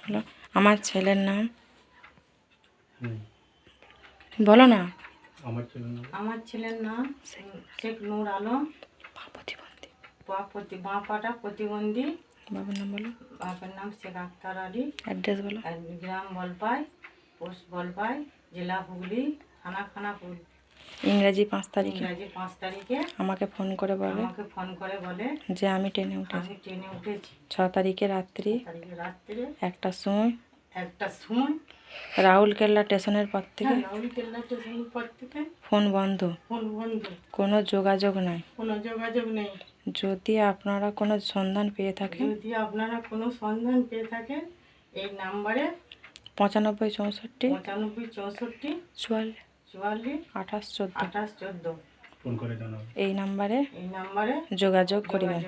হলো আমার ছেলের নাম বলো না। আমার ছেলের নাম শেখ নূর আলম, বাঁপাটা প্রতিবন্ধী। বাবার নাম বলো। বাপের নাম শেখ আক্তার আলী। অ্যাড্রেস বলো। গ্রাম বলপাই, পোস্ট বলপাই, জেলা হুগলি, থানা খানাপুর। ইংরেজি 5 তারিখে আমাকে ফোন করে বলে যে আমি ট্রেনে উঠেছি। 6 তারিখে রাত্রি 1টার সময় রাউরকেল্লা স্টেশনের পর থেকে ফোন বন্ধ, কোনো যোগাযোগ নাই। যদি আপনারা কোনো সন্ধান পেয়ে থাকেন এই নাম্বারে 95 64 44 28 14 ফোন করে জানাবেন। এই নাম্বারে যোগাযোগ করবেন।